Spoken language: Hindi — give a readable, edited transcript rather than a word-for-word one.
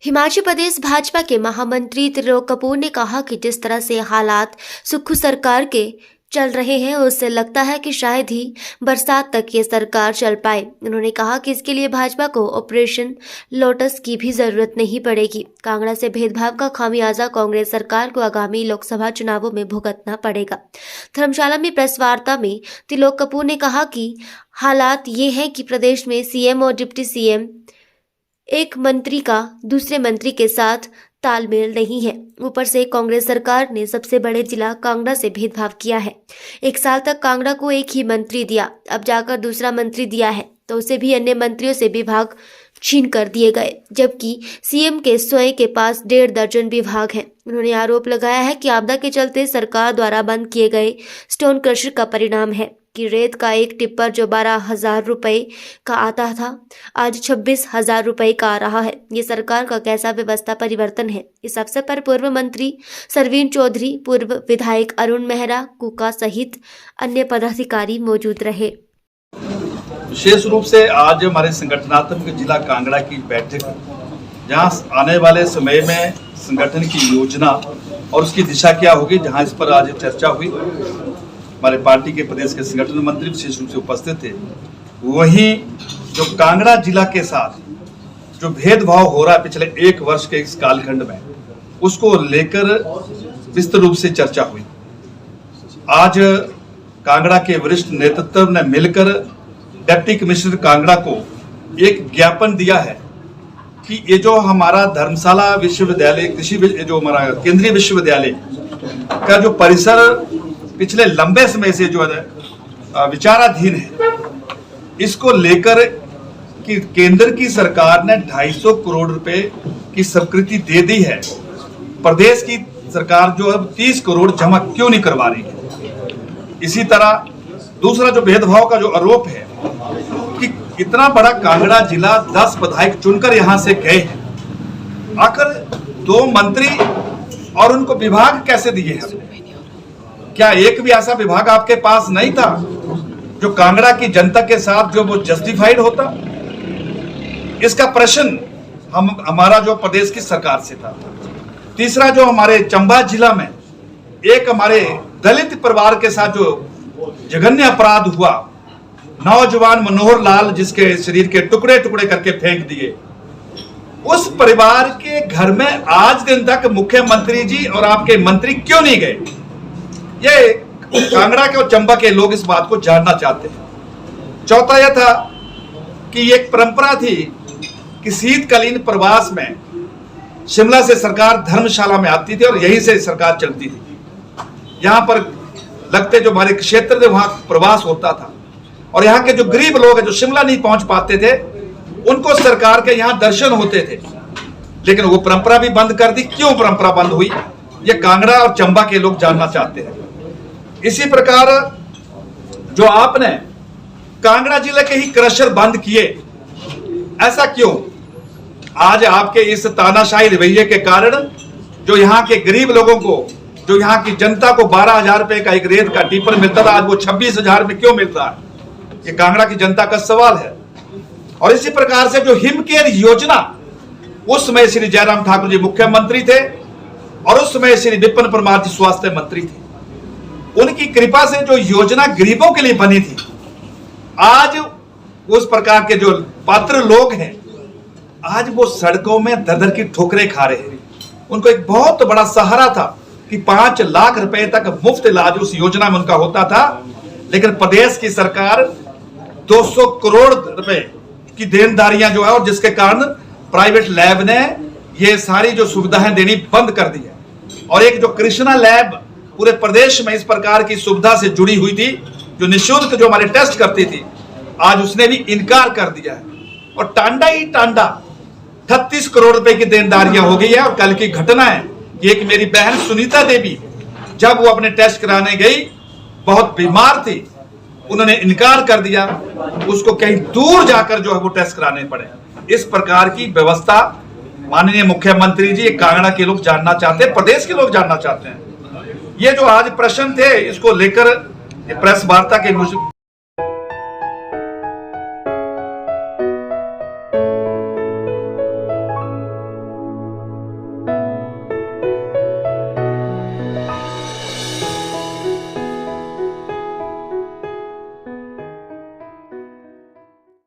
हिमाचल प्रदेश भाजपा के महामंत्री त्रिलोक कपूर ने कहा कि जिस तरह से हालात सुक्खू सरकार के चल रहे हैं उससे लगता है कि शायद ही बरसात तक ये सरकार चल पाए। उन्होंने कहा कि इसके लिए भाजपा को ऑपरेशन लोटस की भी जरूरत नहीं पड़ेगी। कांगड़ा से भेदभाव का खामियाजा कांग्रेस सरकार को आगामी लोकसभा चुनावों में भुगतना पड़ेगा। धर्मशाला में प्रेस वार्ता में त्रिलोक कपूर ने कहा कि हालात ये हैं कि प्रदेश में सीएम और डिप्टी सीएम एक मंत्री का दूसरे मंत्री के साथ तालमेल नहीं है। ऊपर से कांग्रेस सरकार ने सबसे बड़े जिला कांगड़ा से भेदभाव किया है। 1 साल तक कांगड़ा को एक ही मंत्री दिया, अब जाकर दूसरा मंत्री दिया है तो उसे भी अन्य मंत्रियों से विभाग छीन कर दिए गए, जबकि सीएम के स्वयं के पास 1.5 दर्जन विभाग हैं। उन्होंने आरोप लगाया है कि आपदा के चलते सरकार द्वारा बंद किए गए स्टोन क्रशर का परिणाम है कि रेत का एक टिप्पर जो 12,000 रुपए का आता था आज 26,000 रुपए का आ रहा है। ये सरकार का कैसा व्यवस्था परिवर्तन है। इस अवसर पर पूर्व मंत्री सरवीन चौधरी, पूर्व विधायक अरुण मेहरा, कुका सहित अन्य पदाधिकारी मौजूद रहे। विशेष रूप से आज हमारे संगठनात्मक जिला कांगड़ा की बैठक, जहां आने वाले समय में संगठन की योजना और उसकी दिशा क्या होगी, जहां इस पर आज चर्चा हुई। हमारे पार्टी के प्रदेश के संगठन मंत्री विशेष रूप से उपस्थित थे। वहीं जो कांगड़ा जिला के साथ जो भेदभाव हो रहा है पिछले 1 वर्ष के इस कालखंड में, उसको लेकर विस्तृत रूप से चर्चा हुई। आज कांगड़ा के वरिष्ठ नेतृत्व ने मिलकर डिप्टी कमिश्नर कांगड़ा को एक ज्ञापन दिया है कि ये जो हमारा धर्मशाला विश्वविद्यालय, कृषि जो हमारा केंद्रीय विश्वविद्यालय का जो परिसर पिछले लंबे समय से जो है विचाराधीन है, इसको लेकर कि केंद्र की सरकार ने 250 करोड़ रुपए की स्वीकृति दे दी है, प्रदेश की सरकार जो है 30 करोड़ जमा क्यों नहीं करवा रही है। इसी तरह दूसरा जो भेदभाव का जो आरोप है कि इतना बड़ा कांगड़ा जिला 10 विधायक चुनकर यहां से गए हैं, आखिर 2 मंत्री और उनको विभाग कैसे दिए हैं? क्या एक भी ऐसा विभाग आपके पास नहीं था जो कांगड़ा की जनता के साथ जो वो जस्टिफाइड होता? इसका प्रश्न हमारा जो प्रदेश की सरकार से था। तीसरा, जो हमारे चंबा जिला में एक हमारे दलित परिवार के साथ जो जघन्य अपराध हुआ, नौजवान मनोहर लाल जिसके शरीर के टुकड़े टुकड़े करके फेंक दिए, उस परिवार के घर में आज दिन तक मुख्यमंत्री जी और आपके मंत्री क्यों नहीं गए? ये कांगड़ा के और चंबा के लोग इस बात को जानना चाहते हैं। चौथा यह था कि एक परंपरा थी कि शीतकालीन प्रवास में शिमला से सरकार धर्मशाला में आती थी और यहीं से सरकार चलती थी। यहाँ पर लगते जो हमारे क्षेत्र थे वहां प्रवास होता था और यहाँ के जो गरीब लोग हैं जो शिमला नहीं पहुंच पाते थे, उनको सरकार के यहाँ दर्शन होते थे। लेकिन वो परंपरा भी बंद कर दी। क्यों परंपरा बंद हुई, ये कांगड़ा और चंबा के लोग जानना चाहते हैं। इसी प्रकार जो आपने कांगड़ा जिले के ही क्रशर बंद किए, ऐसा क्यों? आज आपके इस तानाशाही रवैये के कारण जो यहाँ के गरीब लोगों को, जो यहाँ की जनता को 12,000 रुपए का एक रेत का टिप्पर मिलता था, आज वो 26,000 में क्यों मिल रहा है? ये कांगड़ा की जनता का सवाल है। और इसी प्रकार से जो हिमकेयर योजना, उस समय श्री जयराम ठाकुर जी मुख्यमंत्री थे और उस समय श्री विपिन परमार जी स्वास्थ्य मंत्री थे। उनकी कृपा से जो योजना गरीबों के लिए बनी थी, आज उस प्रकार के जो पात्र लोग हैं, आज वो सड़कों में दर-दर की ठोकरें खा रहे हैं। उनको एक बहुत बड़ा सहारा था कि 5 लाख रुपए तक मुफ्त इलाज उस योजना में उनका होता था, लेकिन प्रदेश की सरकार 200 करोड़ रुपए की देनदारियां जो है, और जिसके कारण प्राइवेट लैब ने ये सारी जो सुविधाएं देनी बंद कर दी है। और एक जो कृष्णा लैब पूरे प्रदेश में इस प्रकार की सुविधा से जुड़ी हुई थी, जो निःशुल्क जो हमारे टेस्ट करती थी, आज उसने भी इनकार कर दिया है। और टांडा ही टांडा 38 करोड़ रुपए की देनदारियां हो गई है। और कल की घटना है कि एक मेरी बहन सुनीता देवी, जब वो अपने टेस्ट कराने गई, बहुत बीमार थी, उन्होंने इनकार कर दिया, उसको कहीं दूर जाकर जो है वो टेस्ट कराने पड़े। इस प्रकार की व्यवस्था माननीय मुख्यमंत्री जी, कांगड़ा के लोग जानना चाहते हैं, प्रदेश के लोग जानना चाहते हैं। ये जो आज प्रश्न थे, इसको लेकर प्रेस वार्ता के